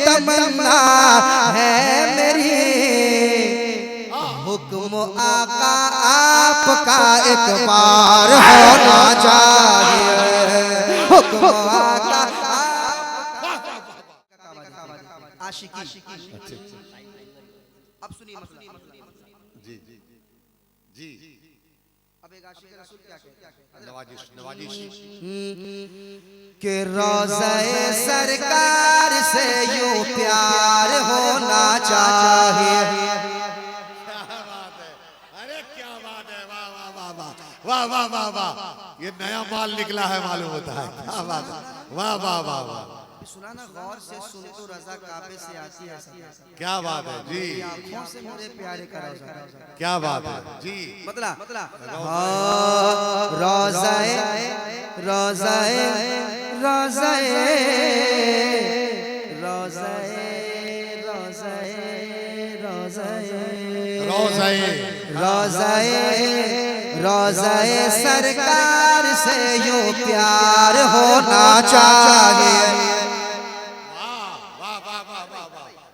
तमन्ना है मेरी, हुक्म आका आपका एक बार होना चाहिए, हुक्म आका। आशिकी। अब सुनिए जी जी जी। अब एक आशिक रसूल क्या कहते हैं, नवाजिश कि रोज़े सरकार से यूं प्यार होना चाहिए। क्या बात है, अरे क्या बात है, वाह वाह वाह वाह वाह वाह वाह वाह, ये नया माल निकला है मालूम होता है। क्या बात है, वाह वाह वाह वाह। सुना ना, गौर से सुन तो रज़ा काबे से आती है। क्या बात है जी, आँखों से मेरे प्यारे का रोज़ा। क्या बात है जी। मतलब रोज़ाए रोज़ाए रोज़ाए रोज़ाए रोज़ाए रोज़ाए रोज़ाए रोज़ाए सरकार से यूं प्यार होना चाहिए,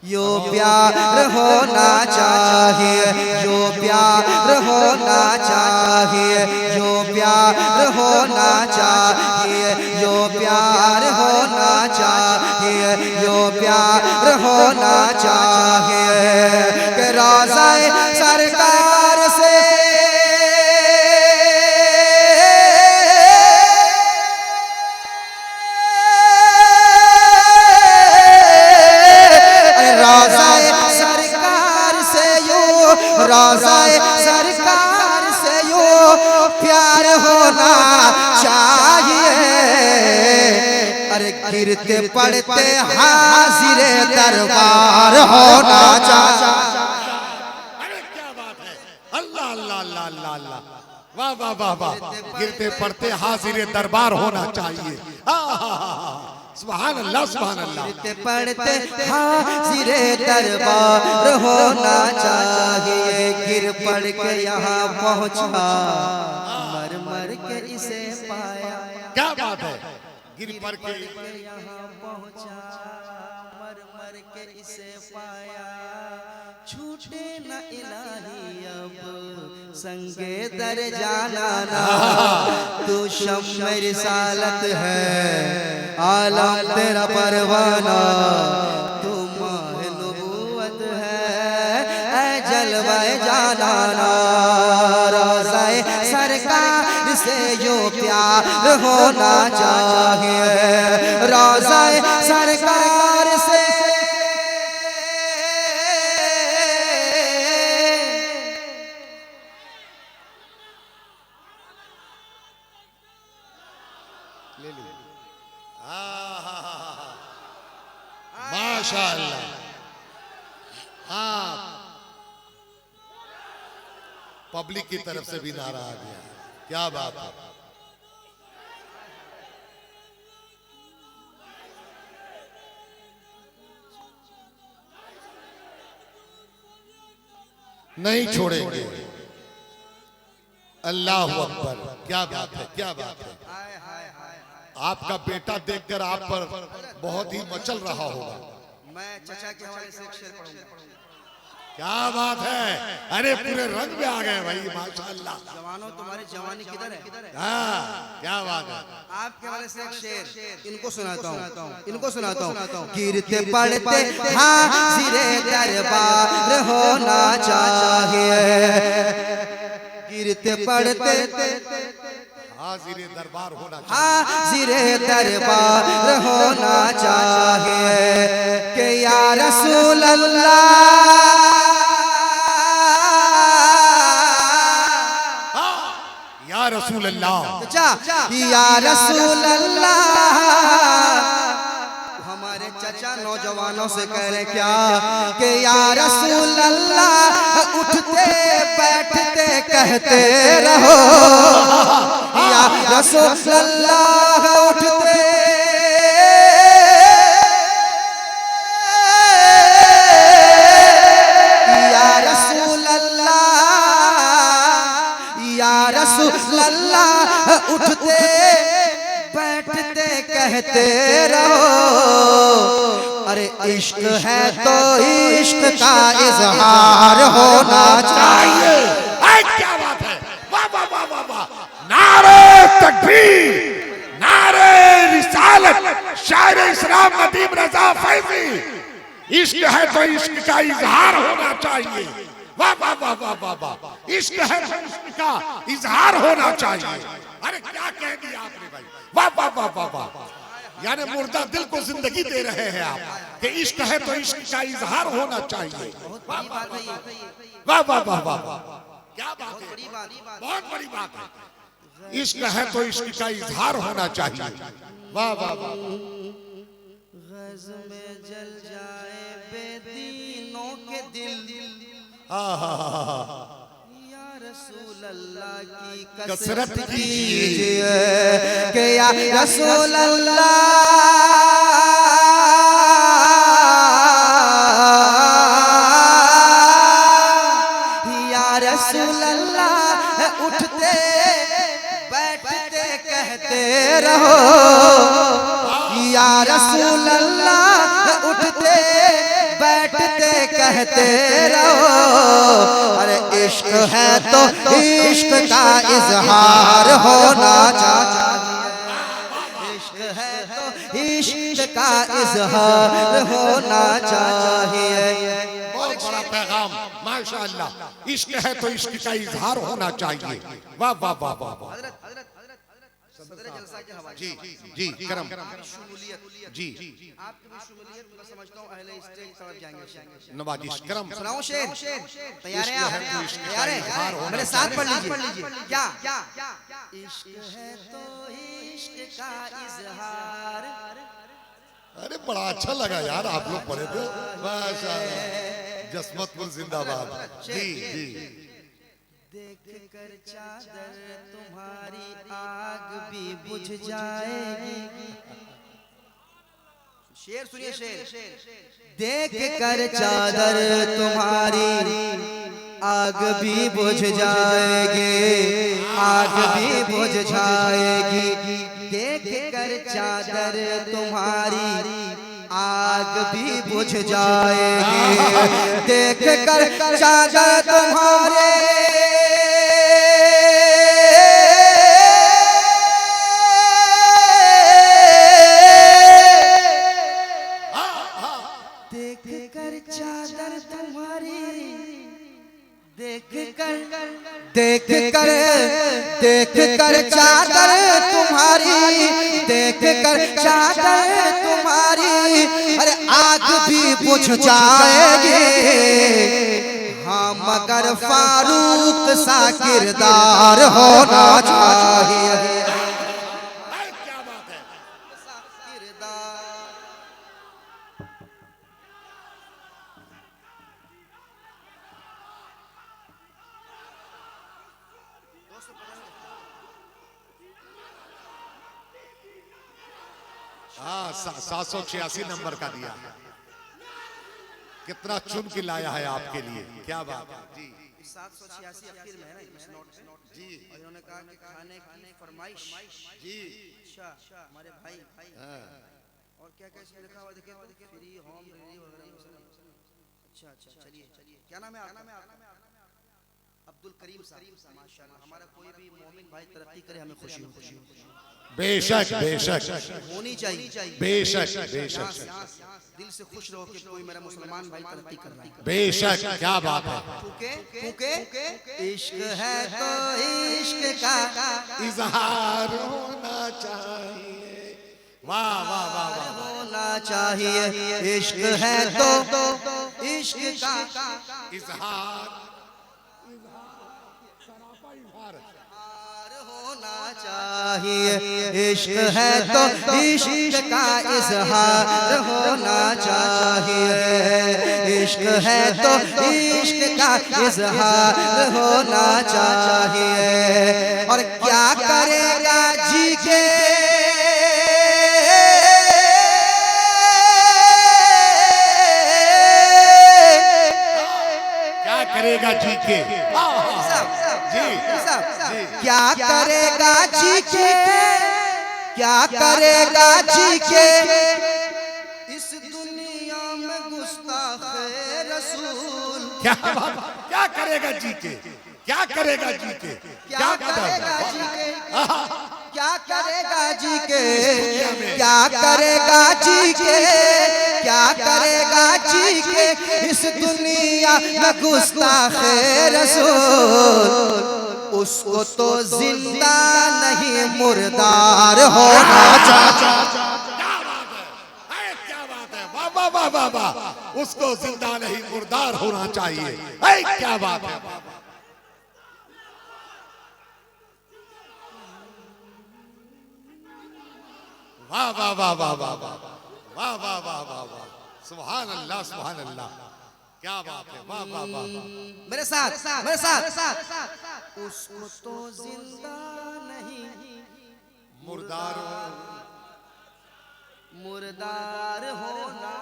यो प्यार होना चाहिए, यो प्यार होना चाहिए, यो प्यार होना चाहिए, यो प्यार होना चाहिए, यो प्यार होना चाहिए कि रोज़ाए सरकार से रोज़ाए सरकार से यूं प्यार होना चाहिए। अरे गिरते पड़ते हाजिरे दरबार होना चाहिए। अरे क्या बात है, अल्लाह अल्लाह अल्लाह अल्लाह अल्लाह, वाह वाह वाह वाह। गिरते पड़ते हाजिरे दरबार होना चाहिए। सुभान अल्लाह सुभान अल्लाह। गिरते पड़ते हाजिरे दरबार होना चाहिए, गिर पड़ के यहाँ पहुँचा, मर मर के इसे पाया। क्या बात है, गिर पड़ के यहाँ पहुँचा, मर मर के इसे पाया, छूटे न इलाही अब संगे दर जाना ना, तू शम्म रिसालत है आलम तेरा परवाना, तू माह नबूवत है ऐ जलवाए जाना ना। रोज़ाए सरकार से यूं प्यार होना चाहिए, रोज़ाए सरकार से माशाअल्लाह। हाँ, पब्लिक की तरफ से भी नारा आ गया, क्या बात है। नहीं छोड़ेंगे, अल्लाह अकबर। क्या बात है, क्या बात है। आपका बेटा देखकर आप पर बहुत ही मचल रहा होगा। मैं चचा के हवाले से एक शेर पढ़ूंगा। क्या बात है, अरे पूरे रंग में आ गए भाई, माशाअल्लाह। जवानों, तुम्हारी जवानी किधर है? हाँ, क्या बात है। आपके हवाले से एक शेर इनको सुनाता हूँ, इनको सुनाता हूँ। गिरते पड़ते हाजिरे दरबार होना चाहिए, गिरते पड़ते हाजिरे दरबार होना चाहिए, हाजिरे दरबार होना चाहिए कि या रसूल अल्लाह, या रसूल अल्लाह, या रसूल अल्लाह। हमारे चचा नौजवानों से कह रहे क्या कि या रसूल अल्लाह, उठते बैठते कहते रहो, या रसूल अल्लाह उठते या रसूल अल्लाह, या रसूल अल्लाह उठते बैठते कहते रहो, अरे इश्क है तो इश्क का इजहार होना चाहिए। क्या बात है, वाह वाह वाह वाह वाह, नारे तकबीर, नारे रिसालत, शायर इस्लाम नदीम रजा फैजी। इश्क है तो इश्क का इजहार होना चाहिए। वाह वाह वाह वाह वाह वाह, इश्क है तो इश्क का इजहार होना चाहिए। अरे क्या कह दिया आपने भाई, वाह वाह वाह वाह वाह। यानी मुर्दा दिल को जिंदगी दे रहे हैं आप कि इश्क है तो इश्क का इजहार होना चाहिए। वाह वाह वाह वाह वाह, क्या बात है, बहुत बड़ी बात है। इश्क है तो इश्क का इजहार होना चाहिए। वाह वाह वाह, गज़ में जल जाए बेदीनों के दिल, या रसूल अल्लाह की कसरत कीजिए कि या रसूल अल्लाह, या रसूल अल्लाह, उठते बैठते कहते रहो, या रसूल अल्लाह, उठते बैठते कहते रहो। अरे इश्क है तो इश्क का इजहार होना चाहिए। इश्क है तो इश्क का इजहार होना चाहिए। बहुत बड़ा पैगाम, माशाअल्लाह। इश्क है तो इश्क का इजहार होना चाहिए। वाह वाह वाह वाह वाह। जी जी करम जी, आपकी भी शमूलियत मैं समझता हूँ अहले स्टेज तरफ जाएंगे। नवाजिश करम सुनाओ शेर, तैयार हैं आप? तैयार हैं? मेरे साथ पढ़ लीजिए। क्या इश्क है तो इश्क का इजहार। अरे बड़ा अच्छा लगा यार, आप लोग पढ़े थे, माशाअल्लाह। जसमतपुर जिंदाबाद। जी जी, देख कर चादर तुम्हारी आग भी बुझ जाएगी। शेर सुनिए, शेर। देख कर चादर तुम्हारी आग भी बुझ जाएगी, आग भी बुझ जाएगी। देख कर चादर तुम्हारी आग भी बुझ जाएगी। देख कर चादर तुम्हारे देख कर चादर तुम्हारी, देख कर चादर तुम्हारी, अरे आग भी बुझ जाएगी। हाँ मगर फारूक सा किरदार होना चाहिए। क्या बात है, हाँ 786 नंबर का दिया, कितना चुन के लाया है आपके लिए, क्या बात है जी। 786 अखीर में है ना इस नोट जी। और इन्होंने कहा कि खाने की फरमाइश जी। अच्छा हमारे भाई और क्या क्या इसमें लिखा हुआ देखिए, फ्री होम डिलीवरी वगैरह। अच्छा चलिए, क्या नाम है आपका? अब्दुल करीम साहब। माशाल्लाह, हमारा कोई भी मोमिन भाई तरक्की करे हमें खुशी होती है। बेशक बेशक होनी चाहिए, बेशक बेशक, दिल से खुश रहो कि कोई मेरा मुसलमान भाई तरक्की कर रहा है। बेशक, क्या बात है। क्योंकि इश्क है तो इश्क का इजहार होना चाहिए। वाह वाह वाह वाह, होना चाहिए। इश्क है तो इश्क का इजहार होना चाहिए। इश्क है तो इश्क का इजहार होना चाहिए। इश्क है तो इश्क का इजहार होना चाहिए। और क्या करेगा जी के करेगा जी के क्या करेगा जी के, क्या करेगा जी के इस दुनिया क्या बात, क्या करेगा जी के, क्या करेगा जी के, क्या करेगा जी के, क्या करेगा जी के, क्या करेगा जी के, क्या करेगा जी के इस दुनिया में गुस्ताखे रसूल। उसको तो जिंदा नहीं मुर्दार होना चाहिए। क्या बात है, क्या बात है, वाह वाह वाह वाह वाह, उसको जिंदा नहीं मुर्दार होना चाहिए। क्या बात है, वाह वाह वाह वाह वाह वाह वाह वाह वाह वाह वाह, सुभान अल्लाह सुभान अल्लाह, क्या बात है, वाह वाह वाह वाह। मेरे साथ मेरे साथ, उसको तो जिंदा नहीं मुर्दार मुर्दार होना,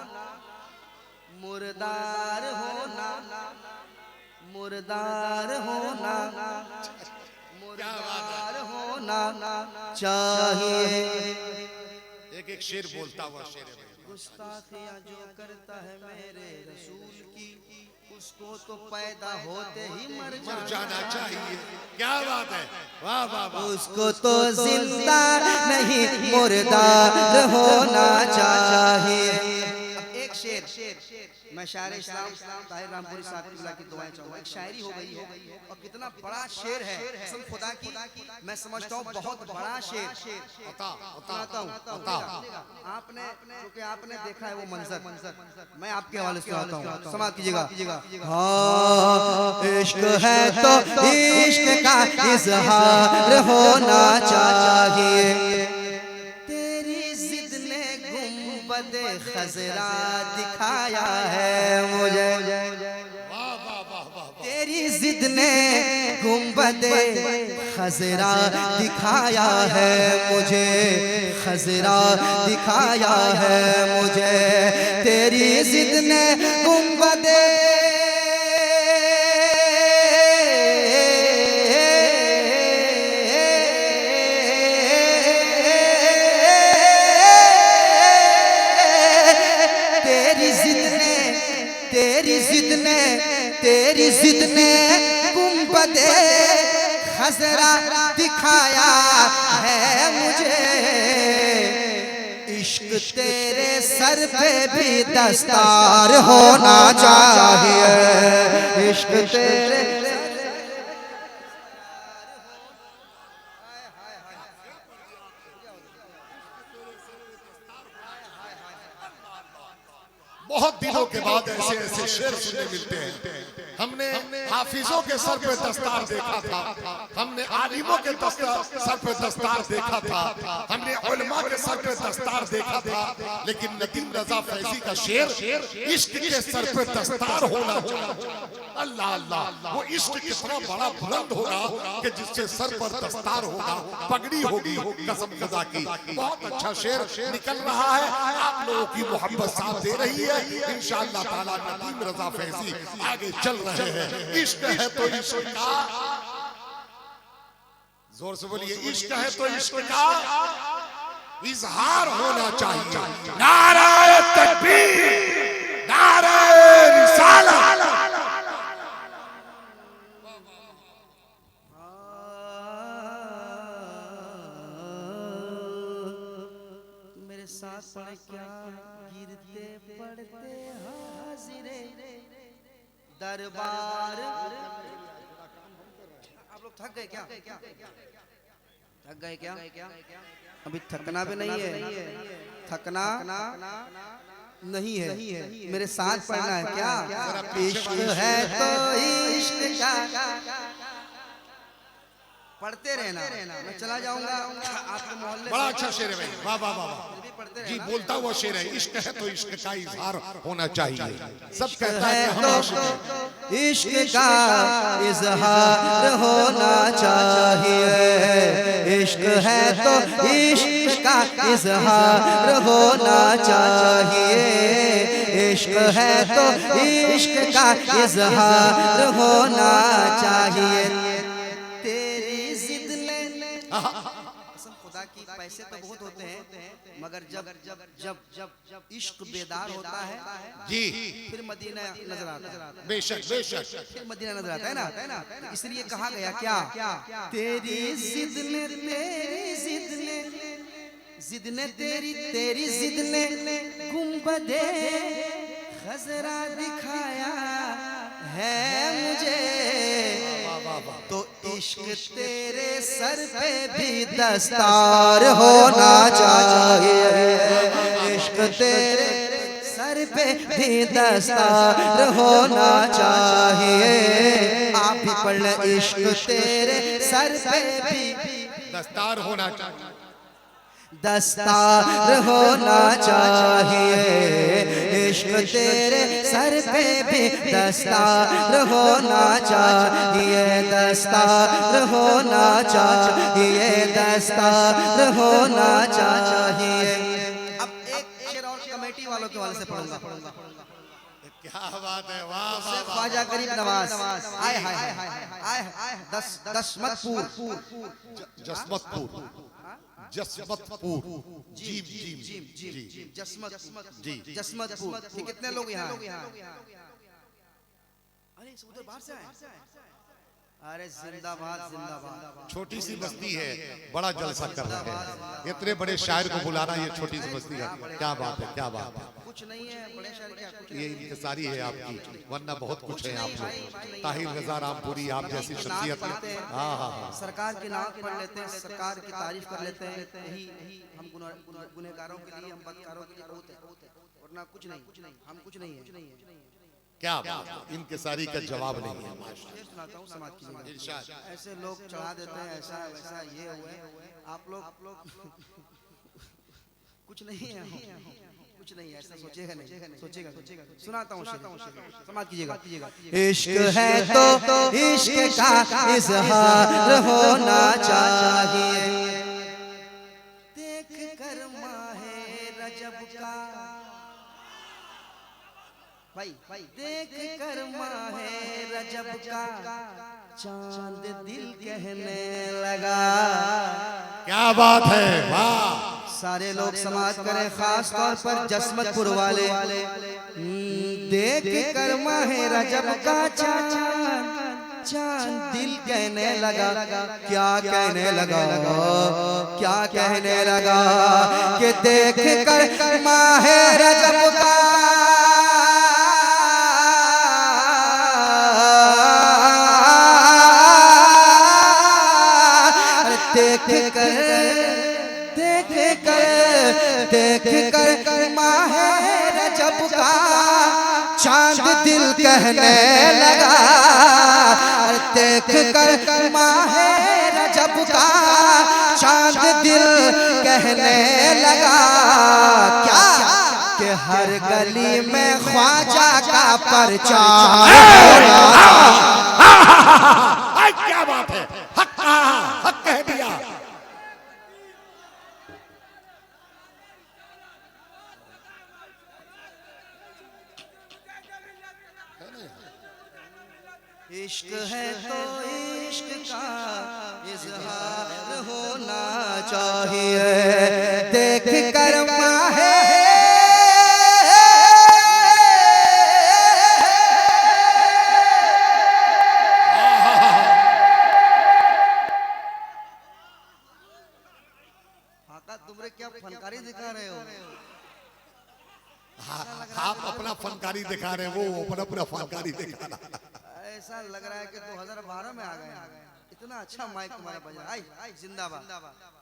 मुर्दार होना, मुर्दार होना, मुर्दार होना चाहिए। एक शेर बोलता हुआ शेर है, गुस्ताखियां जो करता है मेरे रसूल की, उसको तो पैदा होते ही मर जाना चाहिए। क्या बात है, वाह वाह वाह, उसको तो जिंदा नहीं मुर्दार होना चाहिए। अब एक शेर मैं शायर इस्लाम ताहिर रामपुरी साहब की दुआएं चाहूंगा। एक शायरी हो गई है और कितना बड़ा शेर है, कसम खुदा की मैं समझता हूँ बहुत बड़ा शेर। सुनाता हूँ, आपने क्योंकि आपने देखा है वो मंजर, मैं आपके हवाले से सुनाता हूँ, समाप्त कीजिएगा। हाँ, इश्क है तो इश्क का इजहार होना चाहिए। तेरी जिद ने गुंबदे खजरा दिखाया है मुझे, वाह वाह वाह वाह, तेरी जिद ने गुंबदे खजरा दिखाया है मुझे, खजरा दिखाया है मुझे। तेरी जिद ने गुंबदे तेरी जिद ने गुंबदे खजरा दिखाया है मुझे। इश्क तेरे सर पे भी दस्तार होना चाहिए। इश्क तेरे बहुत दिनों के बाद ऐसे ऐसे शेर सुनने मिलते हैं। हमने हाफिजों के सर पे दस्तार देखा था, हमने आलिमों के सर पे दस्तार देखा था, हमने उलमा के सर पे दस्तार देखा था, लेकिन नदीम रजा फैजी का शेर इश्क के सर पे दस्तार होना चाहिए। अल्लाह अल्लाह, वो इश्क कितना बड़ा बुलंद होगा कि जिससे सर पर दस्तार होगा, पगड़ी होगी, कसम खुदा की। बहुत अच्छा शेर निकल रहा है, आप लोगों की मोहब्बत साथ दे रही है। इंशाअल्लाह ताला नदीम रजा फैजी आगे चल रहे हैं। इश्क है तो इश्क का, जोर से बोलिए, इश्क है तो इश्क का इजहार होना चाहिए। नारे तकबीर, नारे रिसालत। मेरे साथ पड़े क्या गिरते पड़ते हाजिरे दरबार। आप लोग थक गए क्या? थक गए क्या? अभी थकना भी नहीं है, थकना नहीं है, मेरे साथ पढ़ना है क्या? इश्क है तो इश्क का पढ़ते रहना, मैं चला जाऊंगा आपके मोहल्ले। बड़ा अच्छा शेर है भाई, वाह वाह वाह जी, बोलता हुआ शेर है। इश्क है तो इश्क का इजहार होना चाहिए। सब कहता है कि हम इश्क का इजहार होना चाहिए। इश्क है तो इश्क का इजहार होना चाहिए। इश्क है तो इश्क का इजहार होना चाहिए। तेरी जिद ने खुदा की पैसे तो बहुत होते हैं, मगर जब जब जब जब जब इश्क बेदार होता है जी, फिर मदीना नजर आता है। बेशक बेशक। फिर मदीना नजर आता है ना। इसलिए कहा गया क्या, तेरी जिद ने तेरी जिद ने गुंबदे खजरा दिखाया है मुझे, तो इश्क तेरे सर पे भी दस्तार होना चाहिए, इश्क तेरे सर पे भी दस्तार होना चाहिए। आप भी पढ़ लें, इश्क तेरे सर पे भी दस्तार होना चाहिए, दस्तार होना चाहिए, इश्क तेरे सर पे भी दस्तार होना चाहिए, दस्तार होना चाहिए, दस्तार होना चाहिए। अब एक शेर और कमेटी वालों के वाले से पढ़ूंगा। क्या बात है, वाह वाह। ख्वाजा गरीब नवाज आए हाय हाय 10 जसमतपुर जसमतपुर जी जी जी जी जसमतपुर। ये कितने लोग यहाँ? अरे उधर बाहर से आए। अरे जिंदाबाद जिंदाबाद। छोटी सी बस्ती है, बड़ा जलसा कर रहे हैं। इतने बड़े शायर को बुलाना ये छोटी सी बस्ती है, क्या बात है, क्या बात है। कुछ नहीं है बड़े शायर, क्या कुछ ये इंतजारी है आपकी, वरना बहुत कुछ है आप लोग। ताहिर रज़ा रामपुरी आप जैसी शख्सियत है। हाँ हाँ हाँ, सरकार की नाम पढ़ लेते हैं, सरकार की तारीफ कर लेते हैं, यही हम गुनहगारों के लिए, हम बदकारों के लिए बहुत है, वरना कुछ नहीं, हम कुछ नहीं है। क्या बात है, इनके सारी का जवाब नहीं है। सुनाता हूँ समाज की इरशाद। ऐसे लोग चढ़ा देते हैं, ऐसा वैसा ये हुए, आप लोग कुछ नहीं है, कुछ नहीं है, ऐसा सोचेगा नहीं, सोचेगा। सुनाता हूँ, समाज कीजिएगा। इश्क है तो इश्क का इजहार होना चाहिए, देख कर माहे रजब का भाई देख कर माहे रजब का चांद दिल कहने लगा। क्या बात है, वाह। सारे लोग समाज करें, खास तौर पर जसमतपुर वाले। देख कर माहे रजब का चांद दिल कहने लगा। क्या कहने लगा, क्या कहने लगा कि देख कर माहे रजब का देख कर माहे रजब का चांद दिल कहने लगा। देख कर माहे रजब का चांद दिल कहने लगा। क्या कि हर गली में ख्वाजा का प्रचार। क्या बात है, हक कहा, हक कह दिया। इश्क है तो इश्क का इजहार होना चाहिए, देख कर माहे तुमरे क्या फनकारी दिखा रहे हो? आप अपना फनकारी दिखा रहे हैं, वो अपना फनकारी दिखा रहा है। ऐसा लग रहा है कि 2012 में आ गए। इतना अच्छा माइक तुम्हारा बज रहा है। आई जिंदाबाद,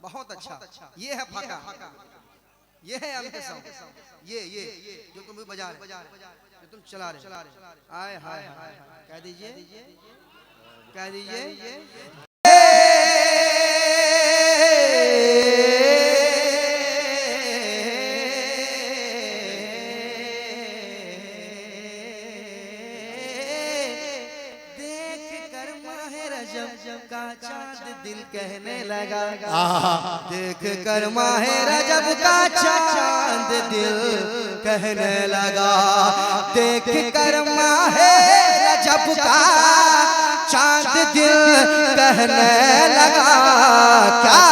बहुत अच्छा। ये है फाका, ये है आपके साथ, ये जो तुम भी बजा रहे, जो तुम चला रहे। आए हाय हाय, कह दीजिए, कह दीजिए। का चांद दिल कहने लगा। देख कर माहे रजब का चांद दिल कहने लगा। देख कर माहे रजब का चांद दिल कहने लगा। क्या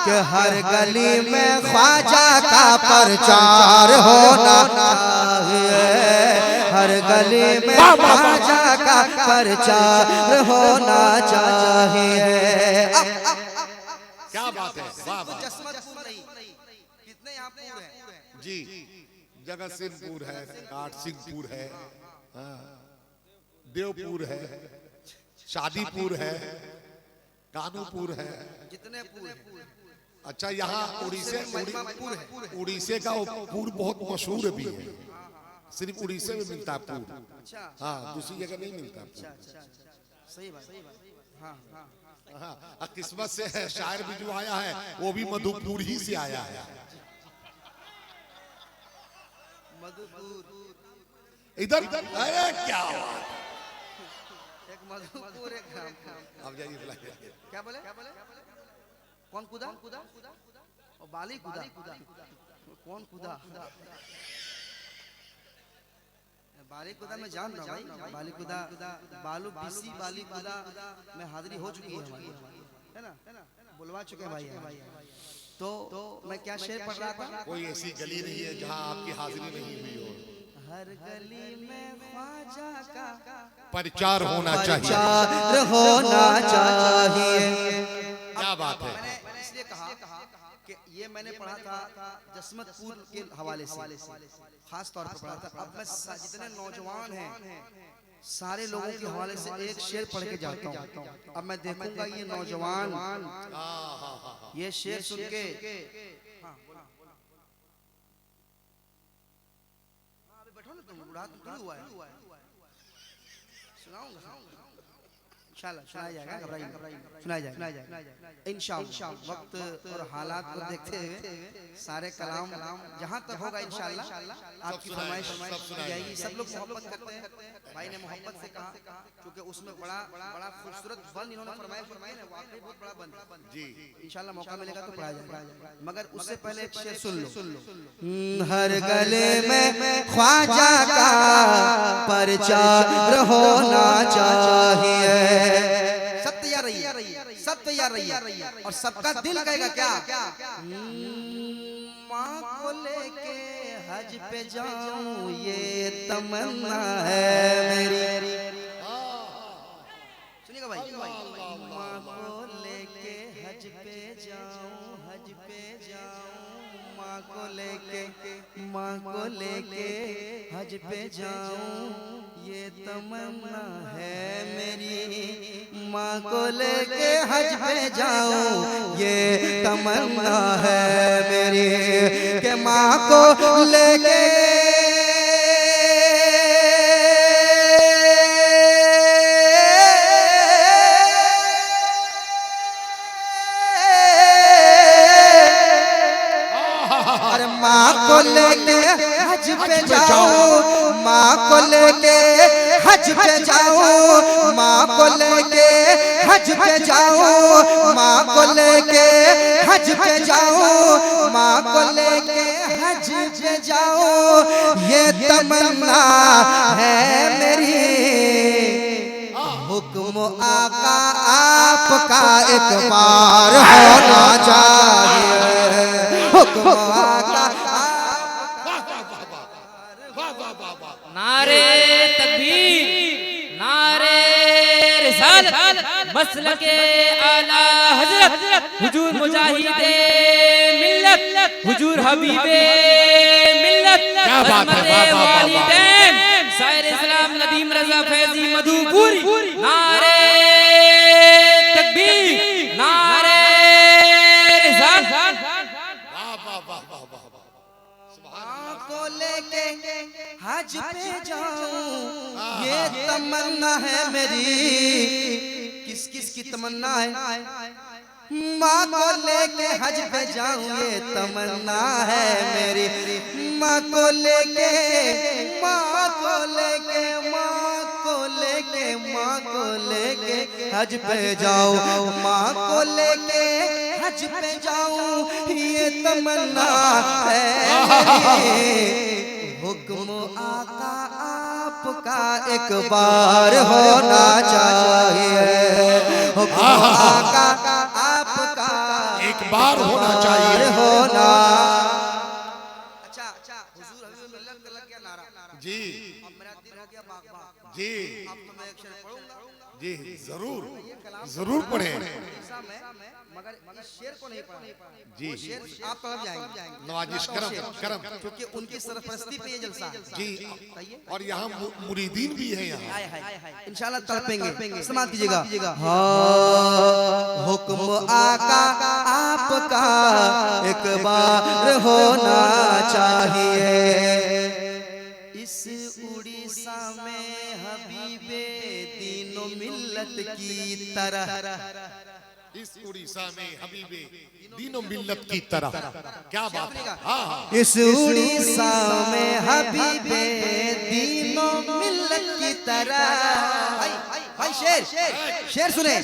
कि हर गली में ख्वाजा का प्रचार होना चाहिए, हर गली में ख्वाजा का प्रचार होना चाहिए। क्या बात है, वाह वाह। जसमतपुर नहीं, कितने यहाँ पूर हैं जी, जगत सिंहपुर है, काट सिंहपुर है, देवपुर है, शादीपुर है, कानूपुर है, जितने पूर हैं। अच्छा यहाँ उड़ीसे का पूर बहुत मशहूर भी है, सिर्फ उड़ीसे में मिलता है पूर, हाँ दूसरी जगह नहीं मिलता। सही बात, हाँ हाँ, किस्मत से है शायर भी जो आया है वो भी मधुपुर ही से आया है। मधुपुर इधर अरे क्या एक मधुपुर एक ग्राम। अब जाइए बुलाइए। क्या बोले? कौन कूदा? और बाली कूदा? कौन कूदा? बाली कूदा में जान रहा भाई, बाली कूदा बालू बीसी बाली कूदा में हाजिरी हो चुकी है हमारी, है ना, बुलवा चुके भाई। तो मैं क्या शेर पढ़ रहा था? कोई ऐसी गली नहीं है जहाँ आपकी हाजिरी नहीं हुई हो। हर गली में ख्वाजा का प्रचार होना चाहिए, प्रचार होना चाहिए। क्या बात है। मैंने इसलिए कहा कि ये मैंने पढ़ा था जसमतपुर के हवाले से, खास तौर पर पढ़ा था। अब मैं जितने नौजवान हैं सारे लोगों के हवाले से एक शेर पढ़ के जाता हूँ। अब मैं देखूंगा ये नौजवान ये शेर सुन के बैठो ना, तुम रात में हुआ है, सुनाऊंगा इंशाल्लाह, सुनाया जाएगा, सुनाया जाएगा इंशाल्लाह। वक्त और हालात को देखते हुए सारे कलाम जहाँ तक होगा इंशाल्लाह आपकी फरमाइश जाएगी। सब लोग मोहब्बत करते हैं, भाई ने मोहब्बत से कहा, क्योंकि उसमें बड़ा खूबसूरत बंद इन्होंने फरमाइश है, वाकई बहुत बड़ा बंद जी। इंशाल्लाह मौका मिलेगा तो पढ़ाया जाएगा, मगर उससे पहले एक शेर सुन लो। हर गले में ख्वाजा का प्रचार होना चाहिए। सब तैयार रहिए, सब तैयार रहिए, और सबका दिल कहेगा क्या? माँ को लेके हज पे जाऊं ये तमन्ना है मेरी। सुनिएगा भाई, माँ को लेके हज पे जाऊं, हज पे जाऊं, माँ को लेके हज पे जाऊं ये तमन्ना है मेरी। माँ को लेके हज पे जाऊं ये तमन्ना है मेरी, के माँ को लेके माँ को लेके हज पे जाऊं, माँ को लेके हज पे जाऊं, माँ को लेके हज पे जाऊं, माँ को लेके हज पे जाऊं, माँ को लेके हज पे जाऊं ये तमन्ना है मेरी। हुक्म आका आपका एक बार होना चाहिए, हुक्म आका। नारे तकबीर, नारे रिसालत, मसलके आला हजरत, हुजूर मुजाहिदे मिल्लत, हुजूर हबीबे मिल्लत, रहमते वालिदैन, शायर इस्लाम नदीम रजा फैजी मधुपुरी। नारे तकबीर, नारे रिसालत। को लेके हज पे जाऊं ये तमन्ना है मेरी। किस किस की तमन्ना है? माँ को लेके हज पे जाऊं ये तमन्ना है मेरी। माँ को लेके, माँ को लेके, माँ को लेके, माँ को लेके हज पे जाऊं, माँ को लेके हज पे जाऊं ये तमन्ना है मेरी। हुक्म आका आपका एक बार होना चाहिए, हुक्म आका आपका एक बार होना चाहिए। होना। अच्छा हुजूर हबीब मिल्लत का लग गया नारा जी अब मेरा दिन हो गया बाग जी अब तो मैं एक शेर पढ़ूंगा जी जरूर जरूर पढ़े मगर इस शेर को नहीं पढ़ा जी शेर आप तलब जाएंगे नवाजिश करम करम क्योंकि उनकी सरपरस्ती पे ये जलसा है। जी और यहाँ मुरीदीन भी है यहाँ इंशाल्लाह तड़पेंगे समाप्त कीजिएगा। हाँ हुक्म आका आपका एक बार होना चाहिए इस उड़ीसा में हबीबे दीनो मिल्लत की तरह इस उड़ीसा में हबीबे दीनो मिल्लत की तरह। क्या बात है। हाँ इस उड़ीसा में हबीबे दीनो मिल्लत की तरह भाई शेर सुने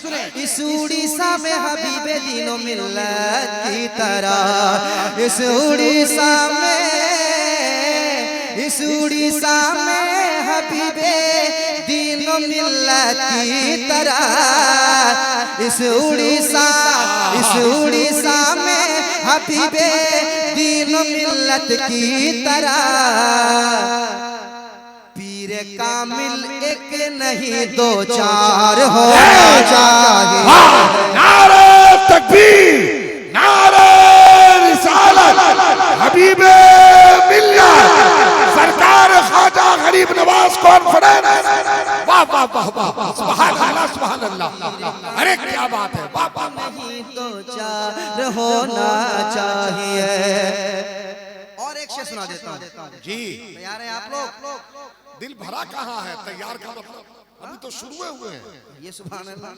इस उड़ीसा में हबीबे दीनो मिल्लत की तरह इस उड़ीसा में हबीबे दीनो मिल्लत की तरह इस उड़ीसा में हबीबे दीनो मिल्लत की तरह पीर कामिल एक नहीं दो चार होना चाहिए। नारे तकबीर नारे रिसालत हबीबे मिल्लत सरकार ख्वाजा गरीब नवाज कॉन्फ्रेंस। वाह वाह वाह वाह सुभान अल्लाह सुभान अल्लाह। अरे क्या बात है। वाह वाह नहीं तो चार होना चाहिए। और एक शेर सुना देता हूँ जी तैयार हैं आप लोग। दिल भरा कहाँ है तैयार का मतलब अभी तो शुरू हुए हैं। ये सुभान अल्लाह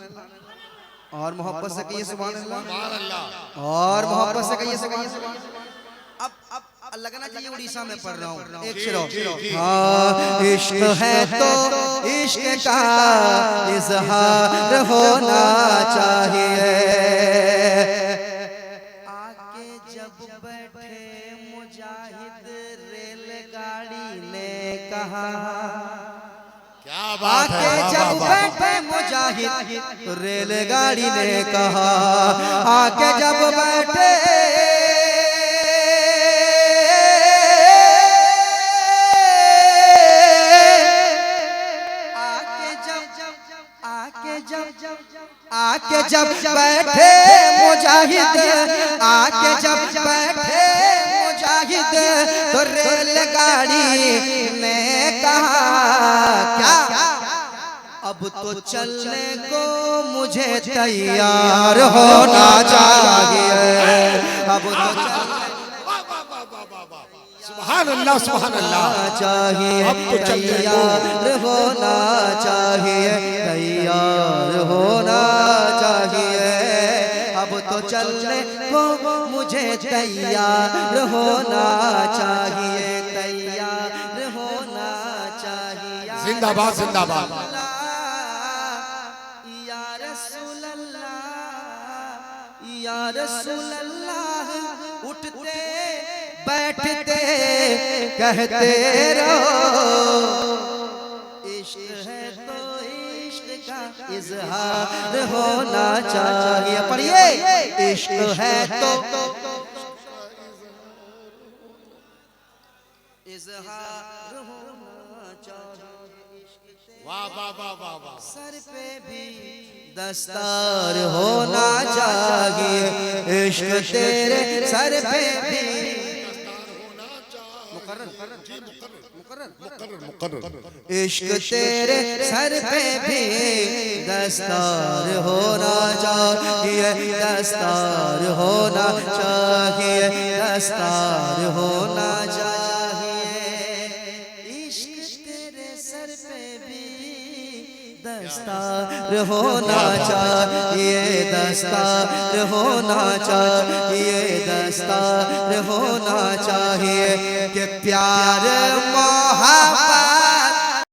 और मोहब्बत से कहिए सुभान अल्लाह सुभान अल्लाह और मोहब्बत से कहिए सुभान अल्लाह। अब लगना चाहिए उड़ीसा में पढ़ रहा हूँ एक शेर और। हाँ इश्क है तो इश्क का इजहार होना चाहिए आके जब बैठे मुजाहिद रेलगाड़ी ने कहा क्या बात है। आके जब बैठे मुजाहिद रेलगाड़ी ने कहा आके जब बैठे आके जब बैठे मुजाहिद आके जब बैठे मुजाहिद तो रेलगाड़ी ने कहा क्या अब तो चलने को मुझे तैयार होना चाहिए अब तो सुभान अल्लाह सुभान अल्लाह चाहिए अब तो चलने को तैयार होना चाहिए तैयार होना चाहिए अब तो चलने को मुझे तैयार होना चाहिए तैयार होना चाहिए। जिंदाबाद जिंदाबाद। या रसूल अल्लाह या रसूल अल्लाह उठते बैठते कहते रहो इश्क है तो इश्क का इजहार होना चाहिए। पढ़िए इश्क है तो इजहार होना चाहिए वाह वाह वाह वाह वाह। सर पे भी दस्तार होना चाहिए इश्क तेरे सर पे भी इश्क तेरे सर पे भी दस्तार होना चाहिए दस्तार होना चाहिए दस्तार होना चाहिए इश्क तेरे सर पे भी दस्तार होना चाहिए दस्तार होना चाहिए दस्तार होना चाहिए कि प्यार मोहब्बत